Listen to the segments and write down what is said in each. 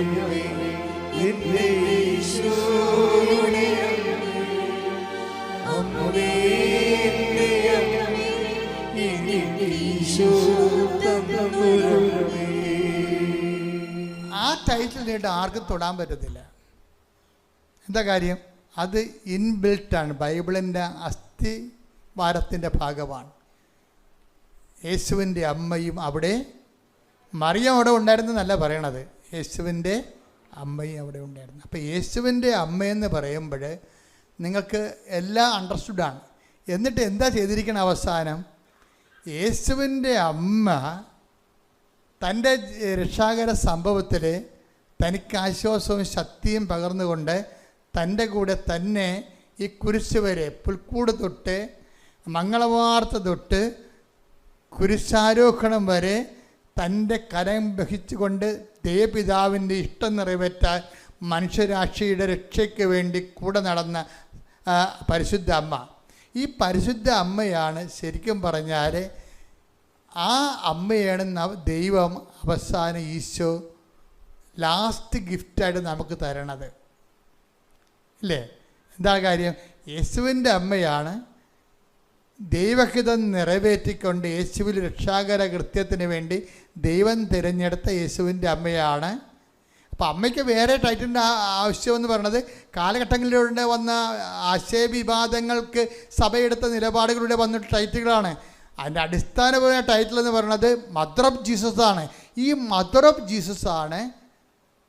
അമ്മേ, എന്റെ ഈശോയുടെ അമ്മേ, എന്റെ അമ്മേ, എന്റെ ഈശോ തമ്പുരാനേ. ആ ടൈറ്റിൽ നീട്ട് ആർക്കും തൊടാൻ പറ്റത്തില്ല. എന്താ കാര്യം? അത് ഇൻബിൽട്ടാണ്, ബൈബിളിൻ്റെ അസ്ഥിവാരത്തിൻ്റെ ഭാഗമാണ്. യേശുവിൻ്റെ അമ്മയും അവിടെ, മറിയം അവിടെ ഉണ്ടായിരുന്നെന്നല്ല പറയണത്, യേശുവിൻ്റെ അമ്മയും അവിടെ ഉണ്ടായിരുന്നു. അപ്പോൾ യേശുവിൻ്റെ അമ്മയെന്ന് പറയുമ്പോൾ നിങ്ങൾക്ക് എല്ലാം അണ്ടർസ്റ്റുഡാണ്. എന്നിട്ട് എന്താ ചെയ്തിരിക്കണം? അവസാനം യേശുവിൻ്റെ അമ്മ തൻ്റെ രക്ഷാകര സംഭവത്തിൽ തനിക്ക് ആശ്വാസവും ശക്തിയും പകർന്നുകൊണ്ട് തൻ്റെ കൂടെ തന്നെ ഈ കുരിശ് വരെ, പുൽക്കൂട് തൊട്ട് മംഗളവാർത്ത തൊട്ട് കുരിശാരോഹണം വരെ തൻ്റെ കരം വഹിച്ചുകൊണ്ട് ദേവപിതാവിൻ്റെ ഇഷ്ടം നിറവേറ്റാൻ മനുഷ്യരാശിയുടെ രക്ഷയ്ക്ക് വേണ്ടി കൂടെ നടന്ന പരിശുദ്ധ അമ്മ. ഈ പരിശുദ്ധ അമ്മയാണ് ശരിക്കും പറഞ്ഞാൽ, ആ അമ്മയാണ് ദൈവം അവസാനം ഈശോ ലാസ്റ്റ് ഗിഫ്റ്റായിട്ട് നമുക്ക് തരണത്, ഇല്ലേ? എന്താ കാര്യം? യേശുവിൻ്റെ അമ്മയാണ് ദൈവഹിതം നിറവേറ്റിക്കൊണ്ട് യേശുവിൽ രക്ഷാകര കൃത്യത്തിന് വേണ്ടി ദൈവം തിരഞ്ഞെടുത്ത യേശുവിൻ്റെ അമ്മയാണ്. അപ്പോൾ അമ്മയ്ക്ക് വേറെ ടൈറ്റിലിൻ്റെ ആവശ്യമെന്ന് പറയുന്നത് കാലഘട്ടങ്ങളിലൂടെ വന്ന ആശയവിവാദങ്ങൾക്ക് സഭയെടുത്ത നിലപാടുകളിലൂടെ വന്ന ടൈറ്റിലുകളാണ്. അതിൻ്റെ അടിസ്ഥാനപരമായ ടൈറ്റിൽ എന്ന് പറയുന്നത് മദർ ഓഫ് ജീസസ് ആണ്. ഈ മദർ ഓഫ് ജീസസ് ആണ്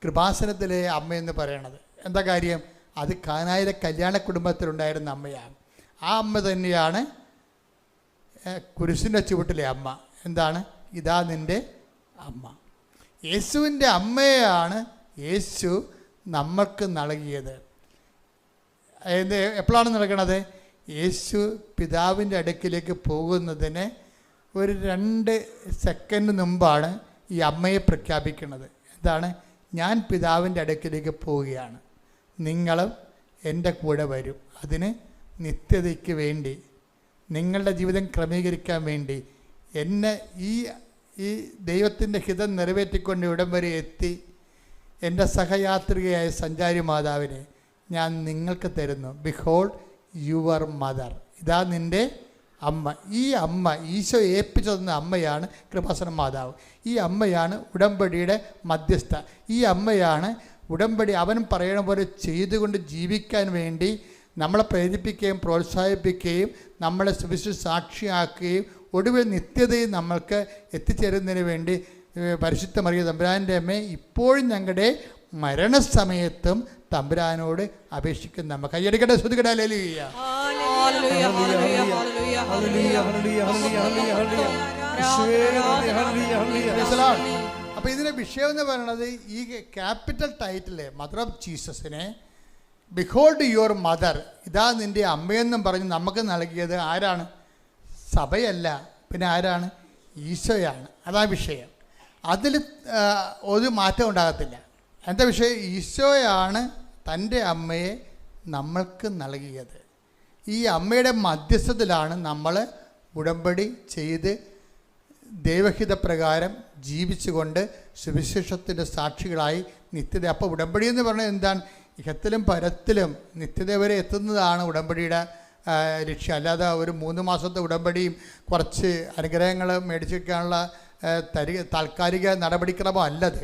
കൃപാസനത്തിലെ അമ്മയെന്ന് പറയണത്. എന്താ കാര്യം? അത് കാനായിലെ കല്യാണ കുടുംബത്തിലുണ്ടായിരുന്ന അമ്മയാണ്. ആ അമ്മ തന്നെയാണ് കുരിശിൻ്റെ ചുവട്ടിലെ അമ്മ. എന്താണ്? ഇതാ നിൻ്റെ അമ്മ. യേശുവിൻ്റെ അമ്മയാണ് യേശു നമ്മൾക്ക് നൽകിയത്. എപ്പോഴാണ് നൽകണത്? യേശു പിതാവിൻ്റെ അടുക്കിലേക്ക് പോകുന്നതിന് ഒരു 2 സെക്കൻഡ് മുമ്പാണ് ഈ അമ്മയെ പ്രഖ്യാപിക്കുന്നത്. എന്താണ്? ഞാൻ പിതാവിൻ്റെ അടുക്കിലേക്ക് പോവുകയാണ്, നിങ്ങളും എൻ്റെ കൂടെ വരും. അതിന് നിത്യതയ്ക്ക് വേണ്ടി, നിങ്ങളുടെ ജീവിതം ക്രമീകരിക്കാൻ വേണ്ടി എന്നെ ഈ ദൈവത്തിൻ്റെ ഹിതം നിറവേറ്റിക്കൊണ്ട് ഇവിടം വരെ എത്തി എൻ്റെ സഹയാത്രികയായ സഞ്ചാരി മാതാവിനെ ഞാൻ നിങ്ങൾക്ക് തരുന്നു. Behold your mother. ഇതാ നിൻ്റെ അമ്മ. ഈ അമ്മ ഈശോ ഏൽപ്പിച്ചു തന്ന അമ്മയാണ് കൃപാസന മാതാവ്. ഈ അമ്മയാണ് ഉടമ്പടിയുടെ മധ്യസ്ഥ. ഈ അമ്മയാണ് ഉടമ്പടി അവൻ പറയണ പോലെ ചെയ്തുകൊണ്ട് ജീവിക്കാൻ വേണ്ടി നമ്മളെ പ്രേരിപ്പിക്കുകയും പ്രോത്സാഹിപ്പിക്കുകയും നമ്മളെ സുവിശേഷ സാക്ഷിയാക്കുകയും ഒടുവിൽ നിത്യതയും നമ്മൾക്ക് എത്തിച്ചേരുന്നതിന് വേണ്ടി പരിശുദ്ധ മറിയ തമ്പുരാൻ്റെ അമ്മ ഇപ്പോഴും ഞങ്ങളുടെ മരണസമയത്തും തമ്പുരാനോട് അപേക്ഷിക്കുന്ന അമ്മ. കയ്യടിക്കട്ടെ, ശ്രുതിക്കട്ടെ. ഹല്ലേലൂയ. അപ്പോൾ ഇതിൻ്റെ വിഷയം എന്ന് പറയുന്നത് ഈ ക്യാപിറ്റൽ ടൈറ്റിൽ മദർ ഓഫ് ജീസസിനെ ബിഹോൾഡ് യുവർ മദർ, ഇതാ നിൻ്റെ അമ്മയെന്നും പറഞ്ഞ് നമുക്ക് നൽകിയത് ആരാണ്? സഭയല്ല, പിന്നെ ആരാണ്? ഈശോയാണ്. അതാ വിഷയം. അതിൽ ഒരു മാറ്റം ഉണ്ടാകത്തില്ല. എന്താ വിഷയം? ഈശോയാണ് തൻ്റെ അമ്മയെ നമ്മൾക്ക് നൽകിയത്. ഈ അമ്മയുടെ മധ്യസ്ഥത്തിലാണ് നമ്മൾ ഉടമ്പടി ചെയ്ത് ദൈവഹിതപ്രകാരം ജീവിച്ചുകൊണ്ട് സുവിശേഷത്തിൻ്റെ സാക്ഷികളായി നിത്യത. അപ്പോൾ ഉടമ്പടി എന്ന് പറഞ്ഞാൽ എന്താണ്? ഇഹത്തിലും പരത്തിലും നിത്യത വരെ എത്തുന്നതാണ് ഉടമ്പടിയുടെ ലക്ഷ്യം. അല്ലാതെ ഒരു 3 മാസത്തെ ഉടമ്പടിയും കുറച്ച് അനുഗ്രഹങ്ങൾ മേടിച്ചെടുക്കാനുള്ള താൽക്കാലിക നടപടിക്രമം അല്ലത്.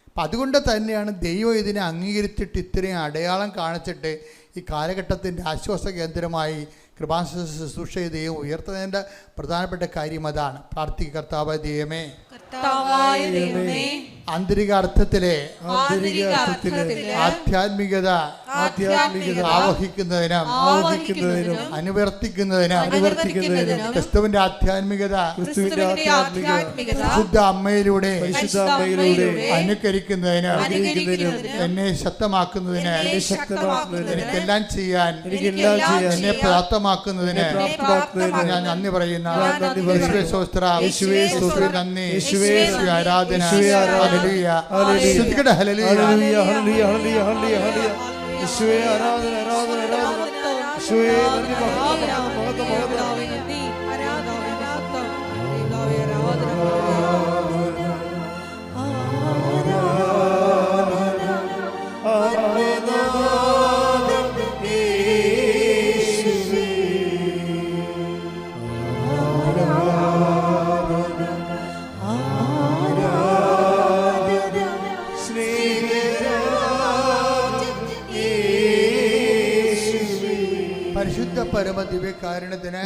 അപ്പം അതുകൊണ്ട് തന്നെയാണ് ദൈവം ഇതിനെ അംഗീകരിച്ചിട്ട് ഇത്രയും അടയാളം കാണിച്ചിട്ട് ഈ കാലഘട്ടത്തിൻ്റെ ആശ്വാസ കേന്ദ്രമായി കൃപാസന ശുശ്രൂഷ ദൈവം ഉയർത്തുന്നതിൻ്റെ പ്രധാനപ്പെട്ട കാര്യം അതാണ്. പ്രാർത്ഥിക്കുക. കർത്താവായ ദൈവമേ, ആന്തരിക അർത്ഥത്തിലെ ആധ്യാത്മികത ആവഹിക്കുന്നതിനും അനുവർത്തിക്കുന്നതിനും ക്രിസ്തുവിന്റെ ആധ്യാത്മികത ശുദ്ധ അമ്മയിലൂടെ അനുകരിക്കുന്നതിന് എന്നെ ശക്തമാക്കുന്നതിന് എനിക്കെല്ലാം ചെയ്യാൻ എന്നെ പ്രാപ്തമാക്കുന്നതിന് ഞാൻ നന്ദി പറയുന്ന നന്ദി, ആരാധന. ഹല്ലേലൂയ. ശ്രദ്ധിക്കട്ടെ. ഹല്ലേലൂയ. യേശുവേ ആരാധന, ആരാധന, ആരാധന. യേശുവേ നന്ദി, മഹത്വം, മഹത്വം, മഹത്വം. ആരാധന പരമദിവ്യകാരുണ്യത്തിന്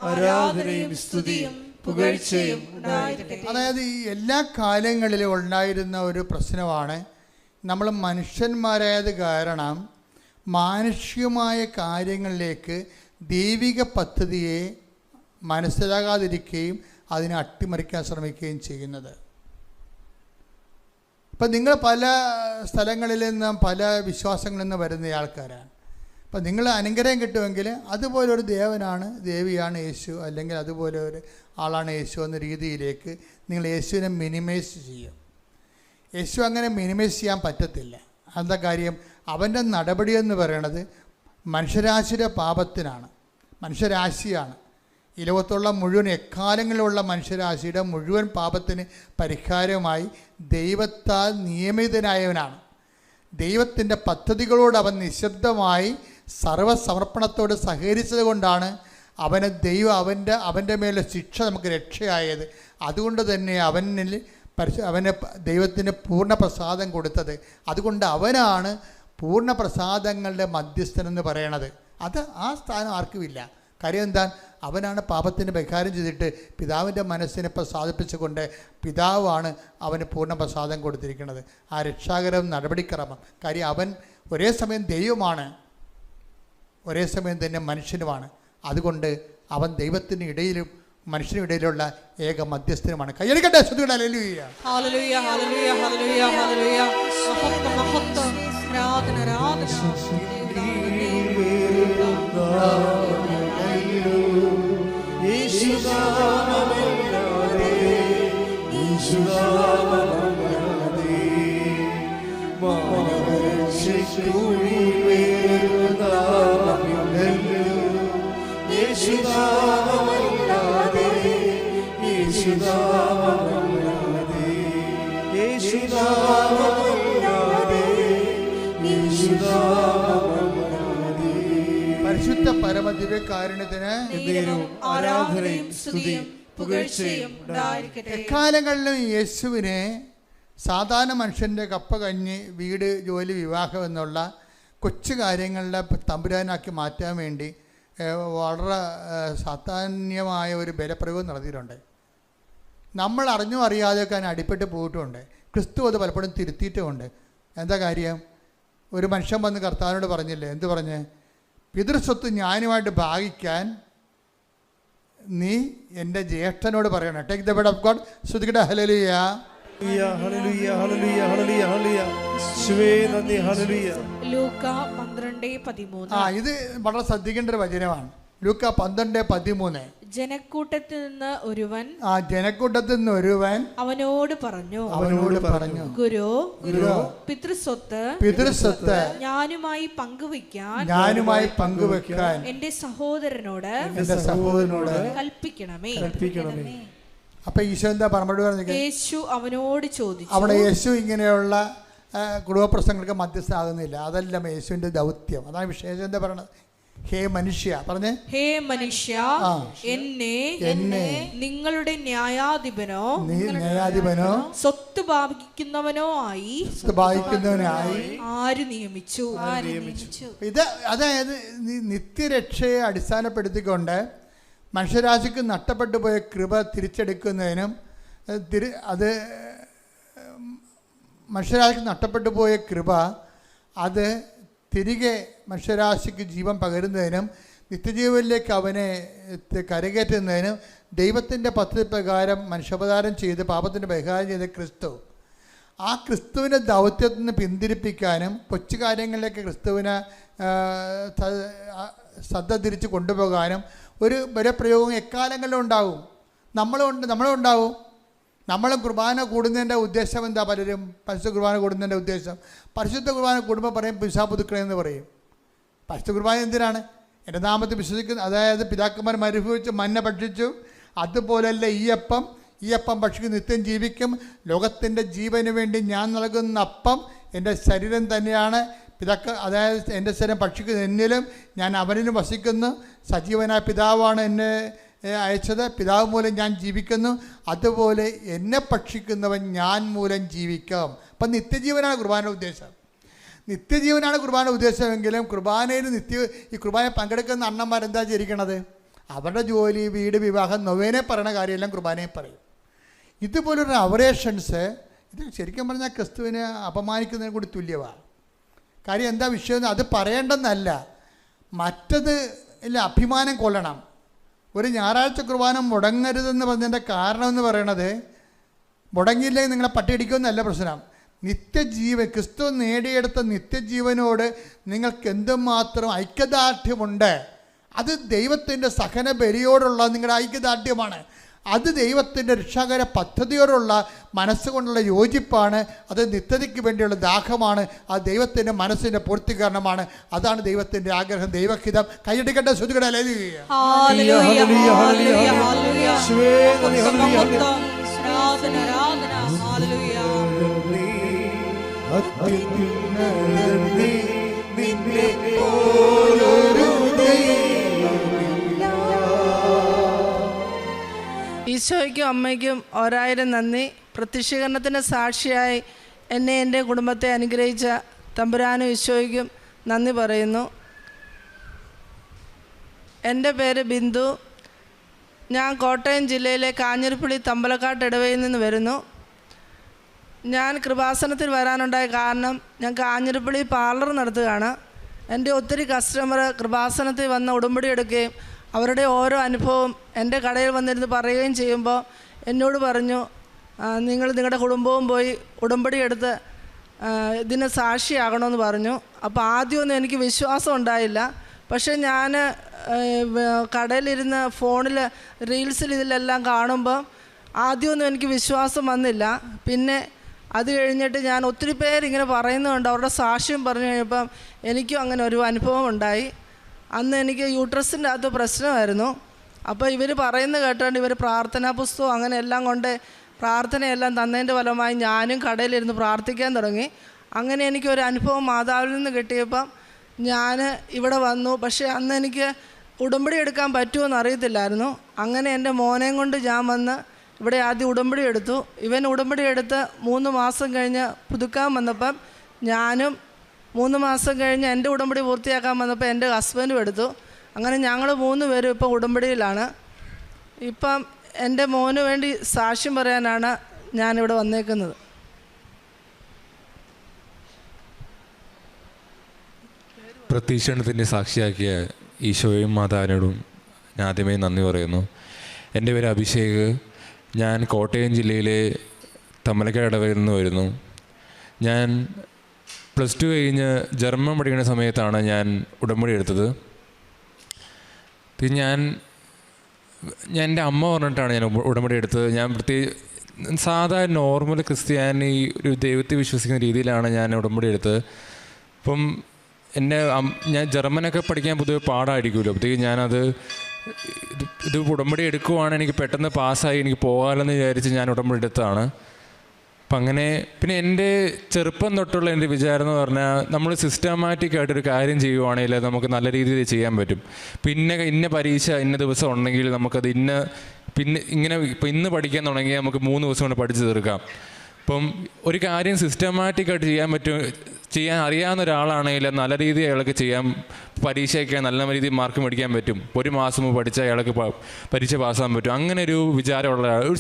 ആരാധനയും സ്തുതിയും പുകഴ്ചയും ഉണ്ടായിരിക്കട്ടെ. അതായത് ഈ എല്ലാ കാലങ്ങളിലും ഉണ്ടായിരുന്ന ഒരു പ്രശ്നമാണ്, നമ്മൾ മനുഷ്യന്മാരായത് കാരണം മാനുഷികമായ കാര്യങ്ങളിലേക്ക് ദൈവിക പദ്ധതിയെ മനസ്സിലാകാതിരിക്കുകയും അതിനെ അട്ടിമറിക്കാൻ ശ്രമിക്കുകയും ചെയ്യുന്നത്. ഇപ്പം നിങ്ങൾ പല സ്ഥലങ്ങളിൽ നിന്നും പല വിശ്വാസങ്ങളിൽ നിന്ന് വരുന്ന ആൾക്കാരാണ്. അപ്പം നിങ്ങൾ അനുഗ്രഹം കിട്ടുമെങ്കിൽ അതുപോലെ ഒരു ദേവനാണ്, ദേവിയാണ് യേശു, അല്ലെങ്കിൽ അതുപോലെ ഒരു ആളാണ് യേശു എന്ന രീതിയിലേക്ക് നിങ്ങൾ യേശുവിനെ മിനിമൈസ് ചെയ്യും. യേശു അങ്ങനെ മിനിമൈസ് ചെയ്യാൻ പറ്റത്തില്ല. എന്താ കാര്യം? അവൻ്റെ നടപടിയെന്ന് പറയണത് മനുഷ്യരാശിയുടെ പാപത്തിനാണ്, മനുഷ്യരാശിയാണ്. ഈ ലോകത്തുള്ള മുഴുവൻ എക്കാലങ്ങളിലുള്ള മനുഷ്യരാശിയുടെ മുഴുവൻ പാപത്തിന് പരിഹാരമായി ദൈവത്താൽ നിയമിതനായവനാണ്. ദൈവത്തിൻ്റെ പദ്ധതികളോട് അവൻ നിശബ്ദമായി സർവ്വസമർപ്പണത്തോട് സഹകരിച്ചത് കൊണ്ടാണ് ദൈവം അവൻ്റെ മേലെ ശിക്ഷ നമുക്ക് രക്ഷയായത്. അതുകൊണ്ട് തന്നെ അവന് ദൈവത്തിന് പൂർണ്ണ പ്രസാദം കൊടുത്തത്. അതുകൊണ്ട് അവനാണ് പൂർണ്ണ പ്രസാദങ്ങളുടെ മധ്യസ്ഥനെന്ന് പറയണത്. ആ സ്ഥാനം ആർക്കുമില്ല. കാര്യം എന്താ? അവനാണ് പാപത്തിന് പരിഹാരം ചെയ്തിട്ട് പിതാവിൻ്റെ മനസ്സിനെ പ്രസാദിപ്പിച്ചുകൊണ്ട് പിതാവാണ് അവന് പൂർണ്ണ പ്രസാദം കൊടുത്തിരിക്കുന്നത്. ആ രക്ഷാകരം നടപടിക്രമം. കാര്യം അവൻ ഒരേ സമയം ദൈവമാണ്, ഒരേ സമയം തന്നെ മനുഷ്യനുമാണ്. അതുകൊണ്ട് അവൻ ദൈവത്തിന് ഇടയിലും മനുഷ്യനും ഇടയിലുള്ള ഏക മധ്യസ്ഥനുമാണ്. കയ്യടിക്കട്ടെ. Hallelujah, hallelujah, hallelujah, hallelujah, hallelujah. മഹത്വം, മഹത്വം, ആരാധന, ആരാധന. പരിശുദ്ധ പരമദിവ്യകാരുണ്യത്തിന് ആരാധനയും സ്തുതിയും പുകഴ്ചയും ഉണ്ടായിരിക്കട്ടെ. എക്കാലങ്ങളിലും യേശുവിനെ സാധാരണ മനുഷ്യൻ്റെ കപ്പ കഞ്ഞി, വീട്, ജോലി, വിവാഹം എന്നുള്ള കൊച്ചു കാര്യങ്ങളുടെ തമ്പുരാനാക്കി മാറ്റാൻ വേണ്ടി വളരെ സാധാന്യമായ ഒരു ബലപ്രയോഗം നടത്തിയിട്ടുണ്ട്. നമ്മൾ അറിഞ്ഞോ അറിയാതെയൊക്കെ അതിന് അടിപ്പെട്ട് പോയിട്ടുമുണ്ട്. ക്രിസ്തു അത് പലപ്പോഴും തിരുത്തിയിട്ടുമുണ്ട്. എന്താ കാര്യം? ഒരു മനുഷ്യൻ വന്ന് കർത്താവിനോട് പറഞ്ഞില്ലേ? എന്ത് പറഞ്ഞ്? പിതൃസ്വത്ത് ഞാനുമായിട്ട് ഭാഗിക്കാൻ നീ എൻ്റെ ജ്യേഷ്ഠനോട് പറയണം. Take the word of God. ശ്രുതിക്കട്ടെ. Hallelujah, hallelujah, hallelujah, hallelujah, hallelujah. യേശുവേ നന്ദി. ഹല്ലേലൂയ. ലൂക്ക 12:13. ഇത് വളരെ ശ്രദ്ധിക്കേണ്ട ഒരു വചനമാണ്. ലൂക്ക 12:13. ജനക്കൂട്ടത്തിൽ നിന്ന് ഒരുവൻ അവനോട് പറഞ്ഞു ഗുരു, പിതൃസ്വത്ത് ഞാനുമായി പങ്കുവെക്കാൻ എന്റെ സഹോദരനോട് കൽപ്പിക്കണമേ. അപ്പൊ ഈശോ എന്താ മറുപടി പറഞ്ഞത്? യേശു അവനോട് ചോദിച്ചു. അവിടെ യേശു ഇങ്ങനെയുള്ള കുടുംബ പ്രശ്നങ്ങൾക്ക് മധ്യസ്ഥനാകുന്നില്ല. അതല്ല യേശുവിന്റെ ദൗത്യം. അതാണ് വിശേഷം. എന്താ പറയണത്? ഹേ മനുഷ്യ, പറഞ്ഞേ. ഹേ മനുഷ്യ, എന്നെ നിങ്ങളുടെ ന്യായാധിപനോ സ്വത്ത് ഭാഗിക്കുന്നവനോ ആയി ആര് നിയമിച്ചു? ഇത് അതായത് നിത്യരക്ഷയെ അടിസ്ഥാനപ്പെടുത്തിക്കൊണ്ട് മനുഷ്യരാശിക്ക് നഷ്ടപ്പെട്ടു പോയ കൃപ തിരിച്ചെടുക്കുന്നതിനും മനുഷ്യരാശിക്ക് നഷ്ടപ്പെട്ടു പോയ കൃപ അത് തിരികെ മനുഷ്യരാശിക്ക് ജീവൻ പകരുന്നതിനും നിത്യജീവനിലേക്ക് അവനെ കരകയറ്റുന്നതിനും ദൈവത്തിൻ്റെ പദ്ധതി പ്രകാരം മനുഷ്യാവതാരം ചെയ്ത് പാപത്തിൻ്റെ പരിഹാരം ചെയ്ത ക്രിസ്തു, ആ ക്രിസ്തുവിൻ്റെ ദൗത്യത്തിൽ നിന്ന് പിന്തിരിപ്പിക്കാനും കൊച്ചു കാര്യങ്ങളിലേക്ക് ക്രിസ്തുവിനെ ശ്രദ്ധ തിരിച്ച് കൊണ്ടുപോകാനും ഒരു ബലപ്രയോഗം എക്കാലങ്ങളിലും ഉണ്ടാവും. നമ്മളുണ്ടാവും. നമ്മളും കുർബാന കൂടുന്നതിൻ്റെ ഉദ്ദേശം എന്താ? പലരും പരിശുദ്ധ കുർബാന കൂടുന്നതിൻ്റെ ഉദ്ദേശം, പരിശുദ്ധ കുർബാന കൂടുമ്പോൾ പറയും പിശാപുതുക്കളെന്ന് പറയും. പരിശുദ്ധ കുർബാന എന്തിനാണ്? എൻ്റെ നാമത്തിൽ വിശ്വസിക്കുന്ന, അതായത് പിതാക്കന്മാർ മരുഭവിച്ച് മന്ന ഭക്ഷിച്ചു, അതുപോലല്ല ഈ അപ്പം ഭക്ഷിക്കും നിത്യം ജീവിക്കും. ലോകത്തിൻ്റെ ജീവന് വേണ്ടി ഞാൻ നൽകുന്ന അപ്പം എൻ്റെ ശരീരം തന്നെയാണ്. അതായത് എൻ്റെ ശരീരം ഭക്ഷിക്കുന്ന എന്നിലും ഞാൻ അവനിലും വസിക്കുന്നു. സജീവനായ പിതാവാണ് എന്നെ അയച്ചത്, പിതാവ് മൂലം ഞാൻ ജീവിക്കുന്നു. അതുപോലെ എന്നെ ഭക്ഷിക്കുന്നവൻ ഞാൻ മൂലം ജീവിക്കാം. അപ്പം നിത്യജീവനാണ് കുർബാനയുടെ ഉദ്ദേശം. നിത്യജീവനാണ് കുർബാന ഉദ്ദേശമെങ്കിലും കുർബാനയിൽ ഈ കുർബാന പങ്കെടുക്കുന്ന അണ്ണന്മാരെന്താ ചെയ്തിരിക്കണത്? അവരുടെ ജോലി, വീട്, വിവാഹം, നൊവേനെ പറയുന്ന കാര്യമെല്ലാം കുർബാനയെ പറയും. ഇതുപോലൊരു അവറേഷൻസ് ഇത് ശരിക്കും പറഞ്ഞാൽ ക്രിസ്തുവിനെ അപമാനിക്കുന്നതിന് കൂടി തുല്യമാണ്. കാര്യം എന്താ വിഷയം? അത് പറയേണ്ടെന്നല്ല, മറ്റത് ഇല്ല അഭിമാനം കൊള്ളണം. ഒരു ഞായറാഴ്ച കുർബാന മുടങ്ങരുതെന്ന് പറഞ്ഞതിൻ്റെ കാരണം എന്ന് പറയണത്, മുടങ്ങിയില്ലെങ്കിൽ നിങ്ങളെ പട്ടിയടിക്കുമെന്നല്ല പ്രശ്നം. നിത്യജീവൻ, ക്രിസ്തു നേടിയെടുത്ത നിത്യജീവനോട് നിങ്ങൾക്ക് എന്തുമാത്രം ഐക്യദാർഢ്യമുണ്ട്. അത് ദൈവത്തിൻ്റെ സഹന ബലിയോടുള്ള നിങ്ങളുടെ ഐക്യദാർഢ്യമാണ്. അത് ദൈവത്തിൻ്റെ രക്ഷാകര പദ്ധതിയോടുള്ള മനസ്സുകൊണ്ടുള്ള യോജിപ്പാണ്. അത് നിത്യതയ്ക്ക് വേണ്ടിയുള്ള ദാഹമാണ്. അത് ദൈവത്തിൻ്റെ മനസ്സിൻ്റെ പൂർത്തീകരണമാണ്. അതാണ് ദൈവത്തിൻ്റെ ആഗ്രഹം, ദൈവഹിതം. കൈയടിക്കട്ടെ, ശ്രുതികട. ഈശോയ്ക്കും അമ്മയ്ക്കും 1000 നന്ദി. പ്രത്യക്ഷീകരണത്തിൻ്റെ സാക്ഷിയായി എന്നെ എൻ്റെ കുടുംബത്തെ അനുഗ്രഹിച്ച തമ്പുരാനും ഈശോയ്ക്കും നന്ദി പറയുന്നു. എൻ്റെ പേര് ബിന്ദു. ഞാൻ കോട്ടയം ജില്ലയിലെ കാഞ്ഞിരപ്പള്ളി തമ്പലക്കാട്ട് ഇടവയിൽ നിന്ന് വരുന്നു. ഞാൻ കൃപാസനത്തിൽ വരാനുണ്ടായ കാരണം, ഞാൻ കാഞ്ഞിരപ്പള്ളി പാർലർ നടത്തുകയാണ്. എൻ്റെ ഒത്തിരി കസ്റ്റമർ കൃപാസനത്തിൽ വന്ന് ഉടമ്പടി എടുക്കുകയും അവരുടെ ഓരോ അനുഭവം എൻ്റെ കടയിൽ വന്നിരുന്ന് പറയുകയും ചെയ്യുമ്പോൾ എന്നോട് പറഞ്ഞു, നിങ്ങൾ നിങ്ങളുടെ കുടുംബവും പോയി ഉടമ്പടി എടുത്ത് ഇതിന് സാക്ഷിയാകണമെന്ന് പറഞ്ഞു. അപ്പോൾ ആദ്യമൊന്നും എനിക്ക് വിശ്വാസം ഉണ്ടായില്ല. പക്ഷേ ഞാൻ കടയിലിരുന്ന് ഫോണിൽ റീൽസിൽ ഇതിലെല്ലാം കാണുമ്പോൾ ആദ്യമൊന്നും എനിക്ക് വിശ്വാസം വന്നില്ല. പിന്നെ അത് കഴിഞ്ഞിട്ട് ഞാൻ ഒത്തിരി പേരിങ്ങനെ പറയുന്നുണ്ട്, അവരുടെ സാക്ഷ്യം പറഞ്ഞു കഴിഞ്ഞപ്പം എനിക്കും അങ്ങനെ ഒരു അനുഭവം ഉണ്ടായി. അന്ന് എനിക്ക് യൂട്രസിൻ്റെ അകത്ത് പ്രശ്നമായിരുന്നു. അപ്പോൾ ഇവർ പറയുന്നത് കേട്ടുകൊണ്ട് ഇവർ പ്രാർത്ഥനാ പുസ്തകം അങ്ങനെ എല്ലാം കൊണ്ട് പ്രാർത്ഥനയെല്ലാം തന്നതിൻ്റെ ഫലമായി ഞാനും കടയിലിരുന്ന് പ്രാർത്ഥിക്കാൻ തുടങ്ങി. അങ്ങനെ എനിക്കൊരു അനുഭവം മാതാവിൽ നിന്ന് കിട്ടിയപ്പം ഞാൻ ഇവിടെ വന്നു. പക്ഷേ അന്ന് എനിക്ക് ഉടമ്പടി എടുക്കാൻ പറ്റുമെന്ന് അറിയത്തില്ലായിരുന്നു. അങ്ങനെ എൻ്റെ മോനെയും കൊണ്ട് ഞാൻ വന്ന് ഇവിടെ ആദ്യം ഉടമ്പടി എടുത്തു. ഇവൻ ഉടമ്പടി എടുത്ത് 3 മാസം കഴിഞ്ഞ് പുതുക്കാൻ വന്നപ്പം ഞാനും 3 മാസം കഴിഞ്ഞ് എൻ്റെ ഉടമ്പടി പൂർത്തിയാക്കാൻ വന്നപ്പോൾ എൻ്റെ ഹസ്ബൻഡും എടുത്തു. അങ്ങനെ ഞങ്ങൾ 3 പേരും ഇപ്പം ഉടമ്പടിയിലാണ്. ഇപ്പം എൻ്റെ മോന് വേണ്ടി സാക്ഷ്യം പറയാനാണ് ഞാനിവിടെ വന്നേക്കുന്നത്. പ്രത്യക്ഷീകരണത്തിൻ്റെ സാക്ഷിയാക്കിയ ഈശോയും മാതാവിനോടും ഞാൻ ആദ്യമേ നന്ദി പറയുന്നു. എൻ്റെ പേര് അഭിഷേക്. ഞാൻ കോട്ടയം ജില്ലയിലെ തമ്മലക്കാട് ഇടവയിൽ നിന്ന് വരുന്നു. ഞാൻ +2 കഴിഞ്ഞ് ജർമ്മൻ പഠിക്കുന്ന സമയത്താണ് ഞാൻ ഉടമ്പടി എടുത്തത്. പിന്നെ ഞാൻ എൻ്റെ അമ്മ പറഞ്ഞിട്ടാണ് ഞാൻ ഉടമ്പടി എടുത്തത്. ഞാൻ സാധാരണ നോർമൽ ക്രിസ്ത്യാനി ഒരു ദൈവത്തെ വിശ്വസിക്കുന്ന രീതിയിലാണ് ഞാൻ ഉടമ്പടി എടുത്തത്. അപ്പം ഞാൻ ജർമ്മനൊക്കെ പഠിക്കാൻ പൊതുവെ പാടായിരിക്കുമല്ലോ. അപ്പോഴത്തേക്ക് ഞാനത് ഇത് ഉടമ്പടി എടുക്കുവാണ്, എനിക്ക് പെട്ടെന്ന് പാസ്സായി എനിക്ക് പോകാമെന്ന് വിചാരിച്ച് ഞാൻ ഉടമ്പടി എടുത്തതാണ്. അപ്പം അങ്ങനെ പിന്നെ എൻ്റെ ചെറുപ്പം തൊട്ടുള്ള എൻ്റെ വിചാരം എന്ന് പറഞ്ഞാൽ, നമ്മൾ സിസ്റ്റമാറ്റിക്കായിട്ടൊരു കാര്യം ചെയ്യുവാണെങ്കിൽ നമുക്ക് നല്ല രീതിയിൽ ചെയ്യാൻ പറ്റും. പിന്നെ ഇന്ന പരീക്ഷ ഇന്ന ദിവസം ഉണ്ടെങ്കിൽ നമുക്കത് പിന്നെ ഇങ്ങനെ ഇപ്പം ഇന്ന് പഠിക്കാൻ തുടങ്ങിയാൽ നമുക്ക് 3 ദിവസം കൊണ്ട് പഠിച്ചു തീർക്കാം. അപ്പം ഒരു കാര്യം സിസ്റ്റമാറ്റിക്കായിട്ട് ചെയ്യാൻ അറിയാവുന്ന ഒരാളാണെങ്കിൽ നല്ല രീതിയിൽ അയാൾക്ക് ചെയ്യാൻ, പരീക്ഷയൊക്കെ നല്ല രീതിയിൽ മാർക്ക് മേടിക്കാൻ പറ്റും. 1 മാസം മുമ്പ് പഠിച്ചാൽ അയാൾക്ക് പരീക്ഷ പാസ്സാകാൻ പറ്റും. അങ്ങനെ ഒരു വിചാരമുള്ള ഒരു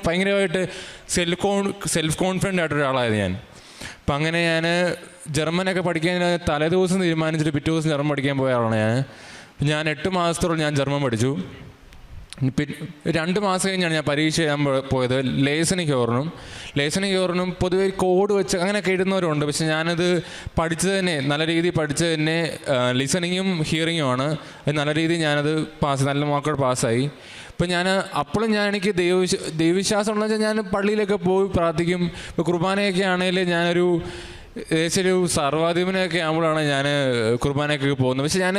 ഭയങ്കരമായിട്ട് സെൽഫ് കോൺഫിഡൻ്റ് ആയിട്ടൊരു ആളായിരുന്നു ഞാൻ. അപ്പം അങ്ങനെ ഞാൻ ജർമ്മനൊക്കെ പഠിക്കാൻ തലേദിവസം തീരുമാനിച്ചിട്ട് പിറ്റേ ദിവസം ജർമ്മൻ പഠിക്കാൻ പോയ ആളാണ് ഞാൻ 8 മാസത്തോളം ഞാൻ ജർമ്മൻ പഠിച്ചു. 2 മാസം കഴിഞ്ഞാണ് ഞാൻ പരീക്ഷ ചെയ്യാൻ പോയത്. ലേസനിങ് ഹോർണും പൊതുവെ കോഡ് വെച്ച് അങ്ങനെയൊക്കെ ഇടുന്നവരുണ്ട്. പക്ഷെ ഞാനത് പഠിച്ചത് തന്നെ നല്ല രീതിയിൽ പഠിച്ചത് തന്നെ ലിസണിങ്ങും ഹിയറിങ്ങുമാണ്. നല്ല രീതിയിൽ ഞാനത് നല്ല മാർക്കോടെ പാസ്സായി. ഇപ്പം അപ്പോഴും എനിക്ക് ദൈവവിശ്വാസം ഉണ്ടെന്ന് വെച്ചാൽ ഞാൻ പള്ളിയിലൊക്കെ പോയി പ്രാർത്ഥിക്കും. ഇപ്പോൾ കുർബാനയൊക്കെ ആണെങ്കിൽ ഞാനൊരു ഏകദേശം ഒരു സർവാധിപനൊക്കെ ആകുമ്പോഴാണ് ഞാൻ കുർബാനയൊക്കെ പോകുന്നത്. പക്ഷെ ഞാൻ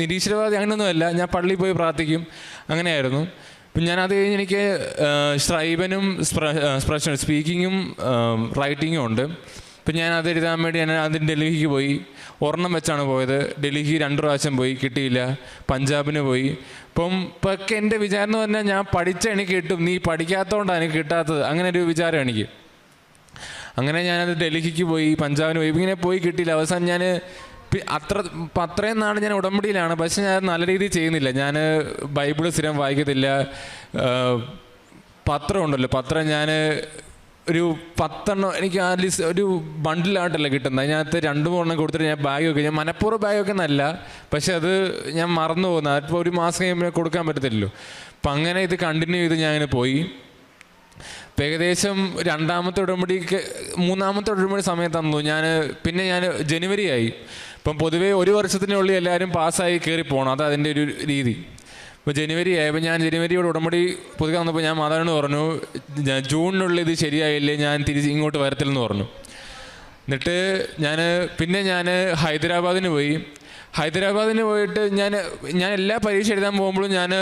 നിരീശ്വരവാദി അങ്ങനെയൊന്നുമല്ല, ഞാൻ പള്ളിയിൽ പോയി പ്രാർത്ഥിക്കും, അങ്ങനെയായിരുന്നു. അപ്പം ഞാനത് കഴിഞ്ഞ് എനിക്ക് സ്ക്രൈബനും സ്പീക്കിങ്ങും റൈറ്റിങ്ങും ഉണ്ട്. അപ്പം ഞാൻ അത് എഴുതാൻ വേണ്ടി ഞാൻ ആദ്യം ഡൽഹിക്ക് പോയി. ഒരെണ്ണം വെച്ചാണ് പോയത്. ഡൽഹിക്ക് 2 പ്രാവശ്യം പോയി, കിട്ടിയില്ല. പഞ്ചാബിന് പോയി. ഇപ്പൊക്കെ എൻ്റെ വിചാരം എന്ന് പറഞ്ഞാൽ ഞാൻ പഠിച്ച എനിക്ക് കിട്ടും, നീ പഠിക്കാത്തതുകൊണ്ടാണ് എനിക്ക് കിട്ടാത്തത്, അങ്ങനെ ഒരു വിചാരം എനിക്ക്. അങ്ങനെ ഞാനത് ഡൽഹിക്ക് പോയി, പഞ്ചാബിന് പോയി, ഇങ്ങനെ പോയി കിട്ടിയില്ല. അവസാനം ഞാൻ അത്രയും നാൾ ഞാൻ ഉടമ്പടിയിലാണ്, പക്ഷെ ഞാൻ നല്ല രീതിയിൽ ചെയ്യുന്നില്ല. ഞാൻ ബൈബിള് സ്ഥിരം വായിക്കത്തില്ല. പത്രം ഉണ്ടല്ലോ, പത്രം ഞാൻ ഒരു 10 എനിക്ക് ആ ലിസ്റ്റ് ഒരു ബണ്ടിലായിട്ടല്ല കിട്ടുന്നത്. അതിനകത്ത് 2-3 കൊടുത്തിട്ട് ഞാൻ ബാഗ് വെക്കും. ഞാൻ മനഃപൂർവ്വം ബാഗ് വെക്കുന്നതല്ല, പക്ഷെ അത് ഞാൻ മറന്നു പോകുന്നത്. അതിപ്പോൾ ഒരു മാസം കഴിയുമ്പോൾ കൊടുക്കാൻ പറ്റത്തില്ലല്ലോ. അപ്പം അങ്ങനെ ഇത് കണ്ടിന്യൂ ചെയ്ത് ഞാൻ അങ്ങനെ പോയി. ഇപ്പം ഏകദേശം 2ാമത്തെ ഉടമ്പടിക്ക് 3ാമത്തെ ഉടമ്പടി സമയത്താണെന്നു പിന്നെ ഞാൻ ജനുവരി ആയി. ഇപ്പം പൊതുവേ 1 വർഷത്തിനുള്ളിൽ എല്ലാവരും പാസ്സായി കയറി പോകണം, അത് അതിൻ്റെ ഒരു രീതി. ഇപ്പോൾ ജനുവരി ആയപ്പോൾ ഞാൻ ജനുവരിയോട് ഉടമ്പടി പുതുക്കാൻ വന്നപ്പോൾ ഞാൻ മാതാവിനോട് പറഞ്ഞു, ജൂണിനുള്ളിൽ ഇത് ശരിയായില്ലേ ഞാൻ തിരിച്ച് ഇങ്ങോട്ട് വരത്തില്ലെന്ന് പറഞ്ഞു. എന്നിട്ട് ഞാൻ ഹൈദരാബാദിന് പോയി. ഹൈദരാബാദിന് പോയിട്ട് ഞാൻ എല്ലാ പരീക്ഷ എഴുതാൻ പോകുമ്പോഴും ഞാൻ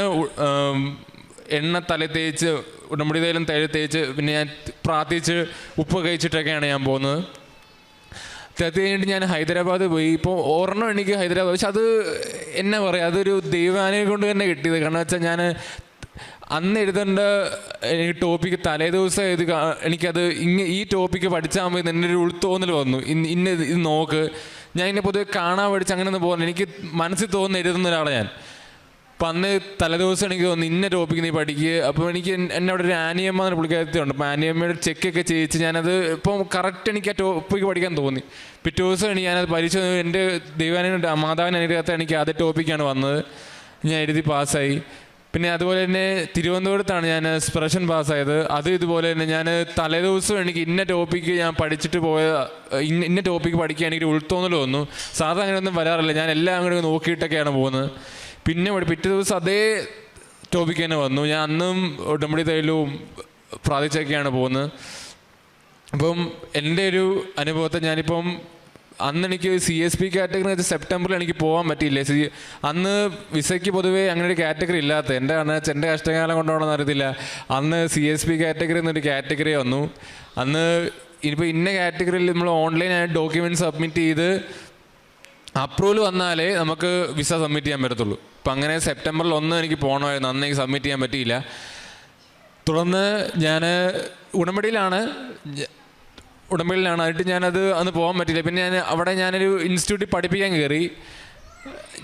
എണ്ണ തല തേച്ച് ഉടമ്പടി തൈലം തേച്ച് പിന്നെ ഞാൻ പ്രാർത്ഥിച്ച് ഉപ്പ് കഴിച്ചിട്ടൊക്കെയാണ് ഞാൻ പോകുന്നത്. അത് കഴിഞ്ഞിട്ട് ഞാൻ ഹൈദരാബാദ് പോയി. ഇപ്പോൾ ഒരെണ്ണം എനിക്ക് ഹൈദരാബാദ്, പക്ഷെ അത് എന്നാ പറയുക, അതൊരു ദൈവാനുഗ്രഹം കൊണ്ട് തന്നെ കിട്ടിയത്. കാരണം വെച്ചാൽ ഞാൻ അന്ന് എഴുതേണ്ട എനിക്ക് ടോപ്പിക്ക് തലേ ദിവസം എനിക്കത് ഈ ടോപ്പിക്ക് പഠിച്ചാൽ മതി എൻ്റെ ഒരു ഉൾത്തോന്നൽ വന്നു. ഇത് നോക്ക്, ഞാൻ ഇന്നെ പൊതുവെ കാണാൻ പഠിച്ച് അങ്ങനെ ഒന്നും പോകുന്നില്ല. എനിക്ക് മനസ്സിൽ തോന്നുന്ന എഴുതുന്ന ഒരാളാണ് ഞാൻ. അപ്പം അന്ന് തലേദിവസം എനിക്ക് തോന്നുന്നു ഇന്ന ടോപ്പിക്ക് നീ പഠിക്കുക. അപ്പോൾ എനിക്ക് എന്നെ അവിടെ ഒരു ആനിയമ്മ എന്നൊരു പുള്ളിക്കാരത്തിയുണ്ട്. അപ്പോൾ ആനിയമ്മയുടെ ചെക്കൊക്കെ ചെയ്യിച്ച് ഞാനത് ഇപ്പം കറക്റ്റ് എനിക്ക് ആ ടോപ്പിക്ക് പഠിക്കാൻ തോന്നി. പിറ്റേ ദിവസം ഞാനത് പഠിച്ചു. എൻ്റെ മാതാവിന് അനുഗ്രഹത്തെ എനിക്ക് ആദ്യ ടോപ്പിക്കാണ് വന്നത്. ഞാൻ എഴുതി പാസ്സായി. പിന്നെ അതുപോലെ തന്നെ തിരുവനന്തപുരത്താണ് ഞാൻ എക്സ്പ്രഷൻ പാസ്സായത്. അത് ഇതുപോലെ തന്നെ ഞാൻ തലേദിവസം എനിക്ക് ഇന്ന ടോപ്പിക്ക് ഞാൻ പഠിച്ചിട്ട് ഇന്ന ടോപ്പിക്ക് പഠിക്കാൻ എനിക്ക് ഉൾത്തോന്നൽ വന്നു. സാധാരണ അങ്ങനെയൊന്നും വരാറില്ല. ഞാൻ എല്ലാം അങ്ങോട്ട് നോക്കിയിട്ടൊക്കെയാണ് പോകുന്നത്. പിന്നെ പിറ്റേ ദിവസം അതേ ടോപ്പിക്ക് തന്നെ വന്നു. ഞാൻ അന്നും ഉടമ്പടി തൈലവും പ്രാർത്ഥിച്ചൊക്കെയാണ് പോകുന്നത്. അപ്പം എൻ്റെ ഒരു അനുഭവത്തെ ഞാനിപ്പം അന്ന് എനിക്ക് CSP കാറ്റഗറി വെച്ചാൽ സെപ്റ്റംബറിൽ എനിക്ക് പോകാൻ പറ്റിയില്ല. അന്ന് വിസയ്ക്ക് പൊതുവേ അങ്ങനെ ഒരു കാറ്റഗറി ഇല്ലാത്ത എൻ്റെ കഷ്ടകാലം കൊണ്ടാണെന്ന് അറിയത്തില്ല. അന്ന് CSP കാറ്റഗറി എന്നൊരു കാറ്റഗറി വന്നു. അന്ന് ഇനിയിപ്പോൾ ഇന്ന കാറ്റഗറിയിൽ നമ്മൾ ഓൺലൈനായിട്ട് ഡോക്യുമെൻറ്റ് സബ്മിറ്റ് ചെയ്ത് അപ്രൂവൽ വന്നാലേ നമുക്ക് വിസ സബ്മിറ്റ് ചെയ്യാൻ പറ്റത്തുള്ളൂ. അപ്പം അങ്ങനെ സെപ്റ്റംബറിൽ 1 എനിക്ക് പോകണമായിരുന്നു. അന്ന് എനിക്ക് സബ്മിറ്റ് ചെയ്യാൻ പറ്റിയില്ല. തുടർന്ന് ഞാൻ ഉടമ്പടിയിലാണ്. ആയിട്ട് ഞാനത് അന്ന് പോകാൻ പറ്റില്ല. പിന്നെ അവിടെ ഞാനൊരു ഇൻസ്റ്റിറ്റ്യൂട്ടിൽ പഠിപ്പിക്കാൻ കയറി.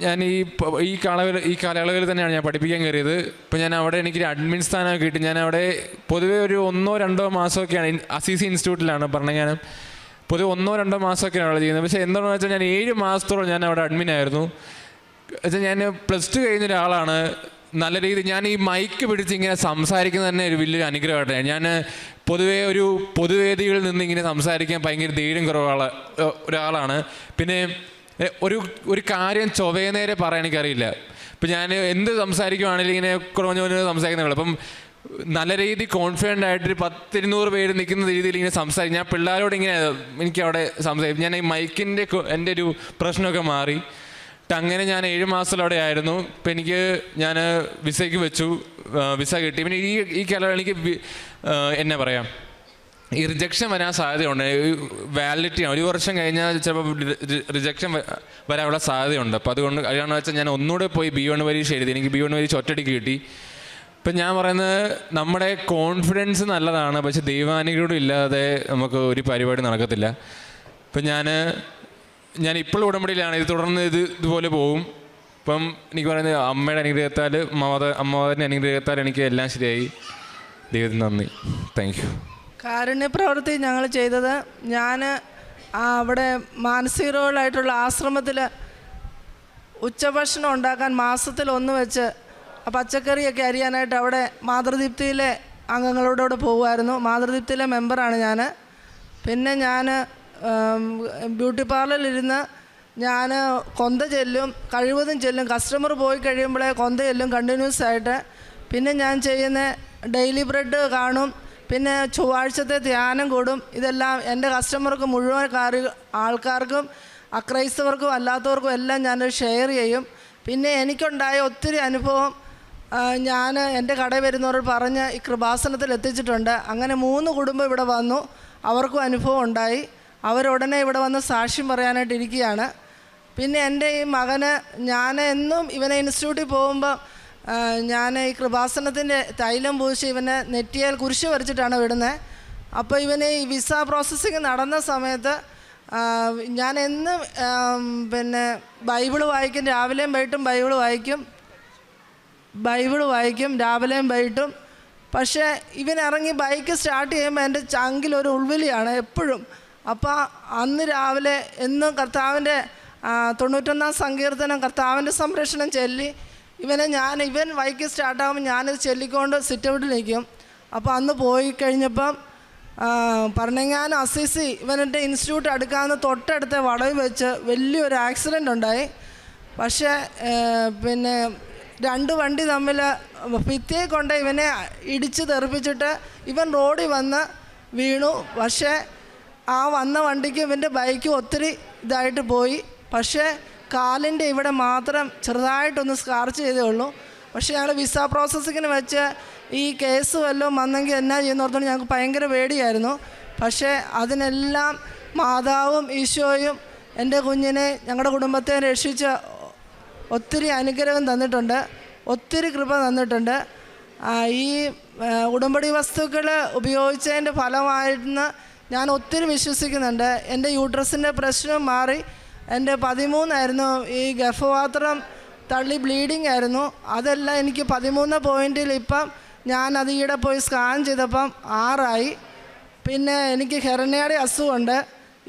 ഞാൻ ഈ കാലയളവിൽ തന്നെയാണ് ഞാൻ പഠിപ്പിക്കാൻ കയറിയത്. ഇപ്പം ഞാൻ അവിടെ എനിക്കൊരു അഡ്മിൻ സ്ഥാനമൊക്കെ കിട്ടി. ഞാൻ അവിടെ പൊതുവേ ഒരു 1-2 മാസമൊക്കെയാണ് അസീസി ഇൻസ്റ്റിറ്റ്യൂട്ടിലാണ് പറഞ്ഞാൽ പൊതുവെ 1-2 മാസമൊക്കെയാണ് അവിടെ ചെയ്യുന്നത്. പക്ഷേ എന്താണെന്ന് വെച്ചാൽ ഞാൻ 7 മാസത്തോളം ഞാൻ അവിടെ അഡ്മിനായിരുന്നു. വെച്ചാൽ ഞാൻ +2 കഴിഞ്ഞ ഒരാളാണ്. നല്ല രീതിയിൽ ഞാൻ ഈ മൈക്ക് പിടിച്ച് ഇങ്ങനെ സംസാരിക്കുന്നത് തന്നെ ഒരു വലിയൊരു അനുഗ്രഹമായിട്ടാണ്. ഞാൻ പൊതുവേ ഒരു പൊതുവേദികളിൽ നിന്ന് ഇങ്ങനെ സംസാരിക്കാൻ ഭയങ്കര ധൈര്യം കുറവുള്ള ഒരാളാണ്. പിന്നെ ഒരു കാര്യം ചൊവ്വേനേരെ പറയാൻ എനിക്കറിയില്ല. ഇപ്പം ഞാൻ എന്ത് സംസാരിക്കുവാണെങ്കിലും ഇങ്ങനെ കുറഞ്ഞ സംസാരിക്കുന്നതാണ്. അപ്പം നല്ല രീതി കോൺഫിഡൻ്റ് ആയിട്ടൊരു 100-200 പേര് നിൽക്കുന്ന രീതിയിൽ ഇങ്ങനെ സംസാരിക്കും. ഞാൻ പിള്ളേരോട് ഇങ്ങനെ എനിക്കവിടെ സംസാരിക്കും. ഞാൻ ഈ മൈക്കിൻ്റെ എൻ്റെ ഒരു പ്രശ്നമൊക്കെ മാറി. അങ്ങനെ ഞാൻ 7 മാസത്തിൽ അവിടെ ആയിരുന്നു. ഇപ്പം ഞാൻ വിസയ്ക്ക് വെച്ചു, വിസ കിട്ടി. പിന്നെ ഈ കാലം എനിക്ക് എന്നാ പറയാം, ഈ റിജക്ഷൻ വരാൻ സാധ്യതയുണ്ട്. വാലിഡിറ്റി 1 വർഷം കഴിഞ്ഞാൽ ചിലപ്പോൾ റിജക്ഷൻ വരാനുള്ള സാധ്യതയുണ്ട്. അപ്പോൾ അതുകൊണ്ട് അതാണെന്ന് വെച്ചാൽ ഞാൻ ഒന്നുകൂടെ പോയി B1 പരീക്ഷ എഴുതി. എനിക്ക് B1 പരീക്ഷ ഒറ്റയടിക്ക് കിട്ടി. ഇപ്പം ഞാൻ പറയുന്നത് നമ്മുടെ കോൺഫിഡൻസ് നല്ലതാണ്, പക്ഷെ ദൈവാനുഗ്രഹം ഇല്ലാതെ നമുക്ക് ഒരു പരിപാടി നടക്കത്തില്ല. ഇപ്പം ഞാൻ ഇപ്പോഴും ഉടമ്പടിയിലാണ്. ഇത് തുടർന്ന് ഇതുപോലെ പോകും. ഇപ്പം എനിക്ക് പറയുന്നത് അമ്മയുടെ അനുഗ്രഹത്താൽ അമ്മയുടെ അനുഗ്രഹത്താൽ എനിക്ക് എല്ലാം ശരിയായി. ദൈവത്തിന് നന്ദി. Thank you. കാരുണ്യപ്രവൃത്തി ഞങ്ങൾ ചെയ്തത്, ഞാൻ അവിടെ മാനസിക രോഗികളായിട്ടുള്ള ആശ്രമത്തിൽ ഉച്ചഭക്ഷണം ഉണ്ടാക്കാൻ മാസത്തിൽ 1 വെച്ച് പച്ചക്കറിയൊക്കെ അരിയാനായിട്ട് അവിടെ മാതൃദീപ്തിയിലെ അംഗങ്ങളോടുകൂടെ പോകുമായിരുന്നു. മാതൃദീപ്തിയിലെ മെമ്പറാണ് ഞാൻ. പിന്നെ ഞാൻ ബ്യൂട്ടി പാർലറിലിരുന്ന് ഞാൻ കൊന്ത കഴിവതും ചെല്ലും. കസ്റ്റമർ പോയി കഴിയുമ്പോഴേ കൊന്ത ചെല്ലും കണ്ടിന്യൂസ് ആയിട്ട്. പിന്നെ ഞാൻ ചെയ്യുന്ന ഡെയിലി ബ്രെഡ് കാണും. പിന്നെ ചൊവ്വാഴ്ചത്തെ ധ്യാനം കൂടും. ഇതെല്ലാം എൻ്റെ കസ്റ്റമർക്ക് മുഴുവൻ ആൾക്കാർക്കും അക്രൈസ്തവർക്കും അല്ലാത്തവർക്കും എല്ലാം ഞാൻ ഷെയർ ചെയ്യും. പിന്നെ എനിക്കുണ്ടായ ഒത്തിരി അനുഭവം ഞാൻ എൻ്റെ കടയിൽ വരുന്നവരോട് പറഞ്ഞ് ഈ കൃപാസനത്തിൽ എത്തിച്ചിട്ടുണ്ട്. അങ്ങനെ 3 കുടുംബം ഇവിടെ വന്നു, അവർക്കും അനുഭവം ഉണ്ടായി. അവരുടനെ ഇവിടെ വന്ന് സാക്ഷ്യം പറയാനായിട്ട് ഇരിക്കുകയാണ്. പിന്നെ എൻ്റെ ഈ മകന് ഞാൻ എന്നും ഇവനെ ഇൻസ്റ്റിറ്റ്യൂട്ടിൽ പോകുമ്പോൾ ഞാൻ ഈ കൃപാസനത്തിൻ്റെ തൈലം പൂശി ഇവനെ നെറ്റിയാൽ കുരിശ് വരച്ചിട്ടാണ് വിടുന്നത്. അപ്പോൾ ഇവന് ഈ വിസ പ്രോസസ്സിങ് നടന്ന സമയത്ത് ഞാൻ എന്ന് പിന്നെ ബൈബിള് വായിക്കും, രാവിലെയും വൈകിട്ടും ബൈബിള് വായിക്കും രാവിലെയും വൈകിട്ടും. പക്ഷേ ഇവൻ ഇറങ്ങി ബൈക്ക് സ്റ്റാർട്ട് ചെയ്യുമ്പോൾ എൻ്റെ ചങ്കിലൊരു ഉൾവിളിയാണ് എപ്പോഴും. അപ്പോൾ അന്ന് രാവിലെ എന്നും കർത്താവിൻ്റെ 91 സങ്കീർത്തനം കർത്താവിൻ്റെ സംരക്ഷണം ചൊല്ലി ഇവൻ ബൈക്ക് സ്റ്റാർട്ടാകുമ്പോൾ ഞാനിത് ചൊല്ലിക്കൊണ്ട് സിറ്റൗട്ടിൽ നിൽക്കും. അപ്പോൾ അന്ന് പോയി കഴിഞ്ഞപ്പം പറഞ്ഞെങ്ങാനും അസിസി ഇവൻ്റെ ഇൻസ്റ്റിറ്റ്യൂട്ട് അടുക്കാവുന്ന തൊട്ടടുത്ത വളവ് വെച്ച് വലിയൊരു ആക്സിഡൻ്റ് ഉണ്ടായി. പക്ഷേ പിന്നെ 2 വണ്ടി തമ്മിൽ ഭിത്തിയെ കൊണ്ട് ഇവനെ ഇടിച്ച് തെറിപ്പിച്ചിട്ട് ഇവൻ റോഡിൽ വന്ന് വീണു. പക്ഷേ ആ വന്ന വണ്ടിക്ക് ഇവൻ്റെ ബൈക്ക് ഒത്തിരി ഇതായിട്ട് പോയി. പക്ഷേ കാലിൻ്റെ ഇവിടെ മാത്രം ചെറുതായിട്ടൊന്ന് സ്കാർച്ച് ചെയ്തേ ഉള്ളൂ. പക്ഷേ ഞങ്ങൾ വിസ പ്രോസസ്സിങ്ങിന് വെച്ച് ഈ കേസ് വല്ലതും വന്നെങ്കിൽ എന്നാ ചെയ്യുന്ന ഓർത്തോണ്ട് ഞങ്ങൾക്ക് ഭയങ്കര പേടിയായിരുന്നു. പക്ഷേ അതിനെല്ലാം മാതാവും ഈശോയും എൻ്റെ കുഞ്ഞിനെ ഞങ്ങളുടെ കുടുംബത്തെ രക്ഷിച്ച് ഒത്തിരി അനുഗ്രഹം തന്നിട്ടുണ്ട്, ഒത്തിരി കൃപ തന്നിട്ടുണ്ട്. ഈ ഉടമ്പടി വസ്തുക്കൾ ഉപയോഗിച്ചതിൻ്റെ ഫലമായിരുന്നു ഞാൻ ഒത്തിരി വിശ്വസിക്കുന്നുണ്ട്. എൻ്റെ യൂട്രസിൻ്റെ പ്രശ്നം മാറി. എൻ്റെ 13 ഈ ഗർഭപാത്രം തള്ളി ബ്ലീഡിങ് ആയിരുന്നു. അതെല്ലാം എനിക്ക് 13 പോയിൻറ്റിൽ ഇപ്പം ഞാൻ അത് ഈടെ പോയി സ്കാൻ ചെയ്തപ്പം 6 പിന്നെ എനിക്ക് ഹെർണിയയുടെ അസുഖമുണ്ട്.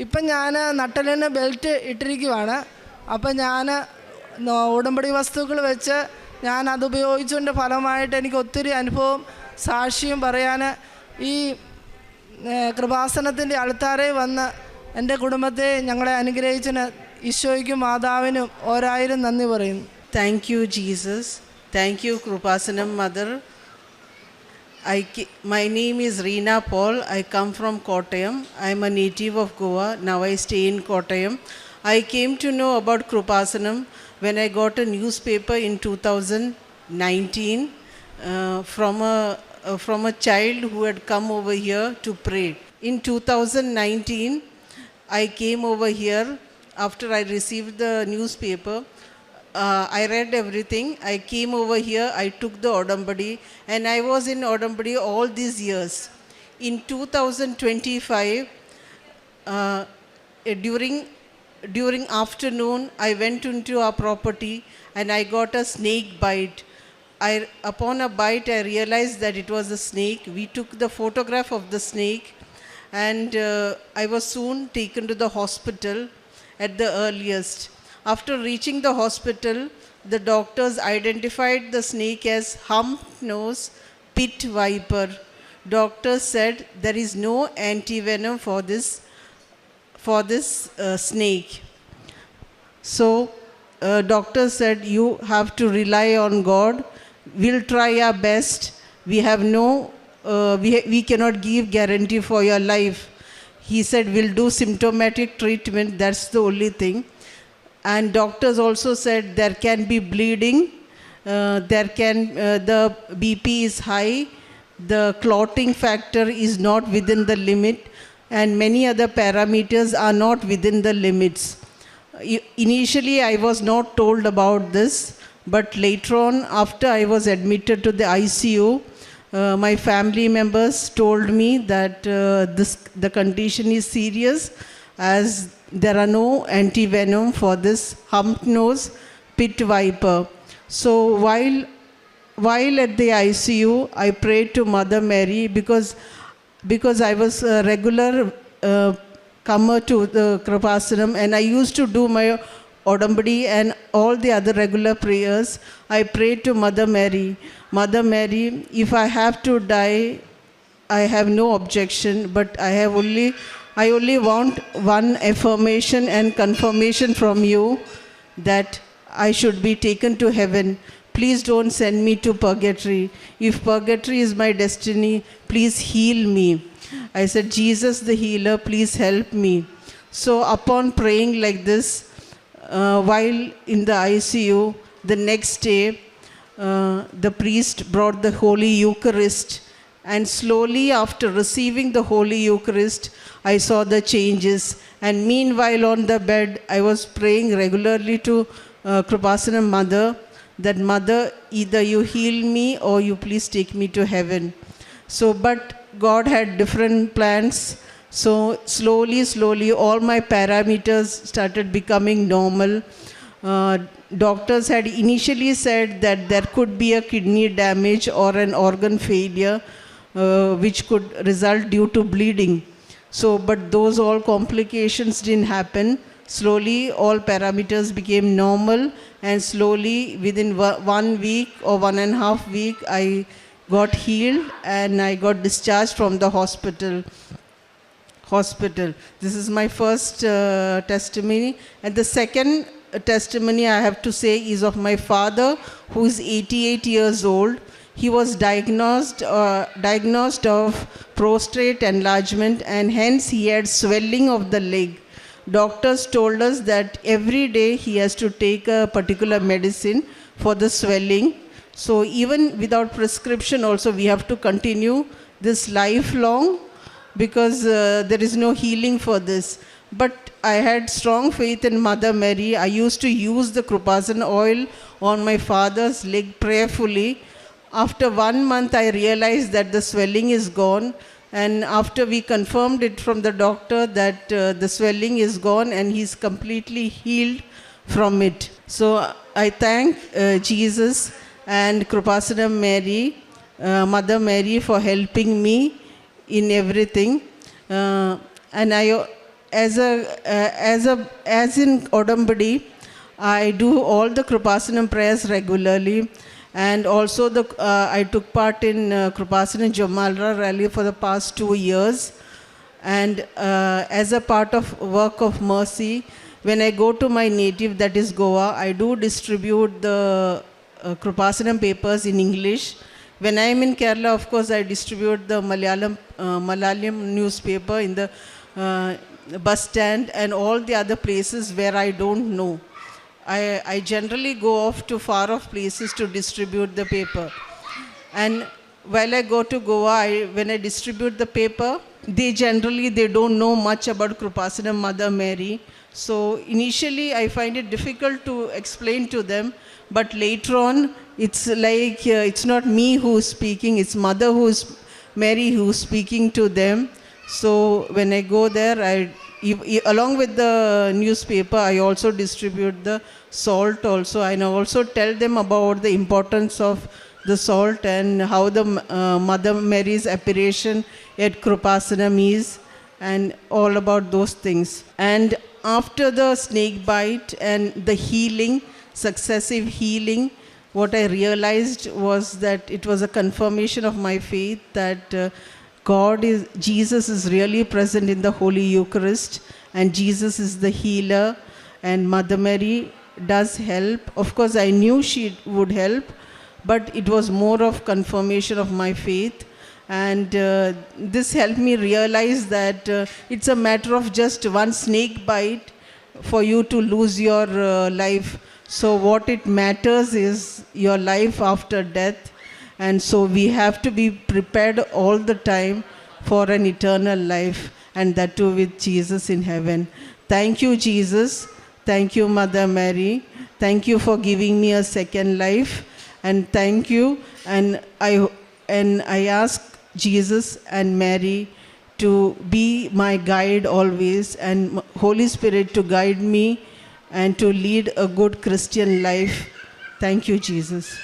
ഇപ്പം ഞാൻ നട്ടലിന് ബെൽറ്റ് ഇട്ടിരിക്കുവാണ്. അപ്പം ഞാൻ ഉടമ്പടി വസ്തുക്കൾ വെച്ച് ഞാൻ അത് ഉപയോഗിച്ചതിൻ്റെ ഫലമായിട്ട് എനിക്ക് ഒത്തിരി അനുഭവം സാക്ഷിയും പറയാൻ ഈ കൃപാസനത്തിൻ്റെ അൾത്താരയിൽ വന്ന് എൻ്റെ കുടുംബത്തെ ഞങ്ങളെ അനുഗ്രഹിച്ചതിന് ഈശോയ്ക്കും മാതാവിനും 1000 നന്ദി പറയുന്നു. Thank you, Jesus. Thank you, Krupasanam Mother. My name is Reena Paul. I come from Kottayam. I am a native of Goa. Now I stay in Kottayam. I came to know about Krupasanam when I got a newspaper in 2019 from a child who had come over here to pray. In 2019, I came over here after I received the newspaper. I read everything. I came over here, I took the Odambadi, and I was in Odambadi all these years. In 2025, during afternoon, I went into our property and I got a snake bite. Upon a bite, I realized that it was a snake. We took the photograph of the snake, and I was soon taken to the hospital at the earliest. After reaching the hospital, the doctors identified the snake as humped nose pit viper. Doctors said there is no antivenom for this snake. So doctors said you have to rely on God. We'll try our best. We have we cannot give guarantee for your life. He said we'll do symptomatic treatment. That's the only thing. And doctors also said there can be bleeding, the BP is high, the clotting factor is not within the limit, and many other parameters are not within the limits. Initially, I was not told about this, but later on, after I was admitted to the ICU, my family members told me that the condition is serious, as there are no antivenom for this humped nose pit viper. So while at the ICU, I prayed to Mother Mary because I was a regular comer to the Krupasanam, and I used to do my Odambadi and all the other regular prayers. I prayed to Mother Mary. Mother Mary, if I have to die, I have no objection, but I only want one affirmation and confirmation from you that I should be taken to heaven. Please don't send me to purgatory. If purgatory is my destiny, please heal me. I said, Jesus the healer, please help me. So upon praying like this, while in the ICU, the next day, the priest brought the Holy Eucharist. And slowly after receiving the Holy Eucharist, I saw the changes. And meanwhile on the bed, I was praying regularly to Krupasanam Mother, that Mother, either you heal me or you please take me to heaven. So, but God had different plans. So slowly, all my parameters started becoming normal. Doctors had initially said that there could be a kidney damage or an organ failure, which could result due to bleeding. So, but those all complications didn't happen. Slowly, all parameters became normal, and slowly, within 1 week or 1.5 weeks, I got healed and I got discharged from the hospital. This is my first testimony. And the second testimony I have to say is of my father, who is 88 years old. He was diagnosed of prostate enlargement, and hence he had swelling of the leg. Doctors told us that every day he has to take a particular medicine for the swelling. So even without prescription also we have to continue this lifelong, because there is no healing for this. But I had strong faith in Mother Mary. I used to use the Krupasana oil on my father's leg prayerfully. After 1 month, I realized that the swelling is gone. And after we confirmed it from the doctor that the swelling is gone and he's completely healed from it. So I thank Jesus and Krupasana Mary, Mother Mary, for helping me in everything. And I, as in Odambadi, I do all the Krupasana prayers regularly. And also I took part in Krupasana Jamalra rally for the past 2 years. And as a part of work of mercy, when I go to my native, that is Goa, I do distribute the Krupasana papers in English. When I am in Kerala, of course, I distribute the Malayalam newspaper in the bus stand and all the other places where I don't know. I generally go off to far-off places to distribute the paper. And while I go to Goa, when I distribute the paper, they don't know much about Krupasana Mother Mary. So initially, I find it difficult to explain to them. But later on, it's like it's not me who's speaking, it's Mother Mary who's speaking to them. So when I go there, along with the newspaper, I also distribute the salt also. I also tell them about the importance of the salt and how the Mother Mary's apparition at Krupasanam is, and all about those things. And after the snake bite and the healing, successive healing, what I realized was that it was a confirmation of my faith that Jesus is really present in the Holy Eucharist, and Jesus is the healer, and Mother Mary does help. Of course, I knew she would help, but it was more of confirmation of my faith. And this helped me realize that it's a matter of just one snake bite for you to lose your life. So what it matters is your life after death. And so we have to be prepared all the time for an eternal life, and that too with Jesus in heaven. Thank you, Jesus. Thank you, Mother Mary. Thank you for giving me a second life. And thank you. And I ask Jesus and Mary to be my guide always, and Holy Spirit to guide me and to lead a good Christian life. Thank you, Jesus.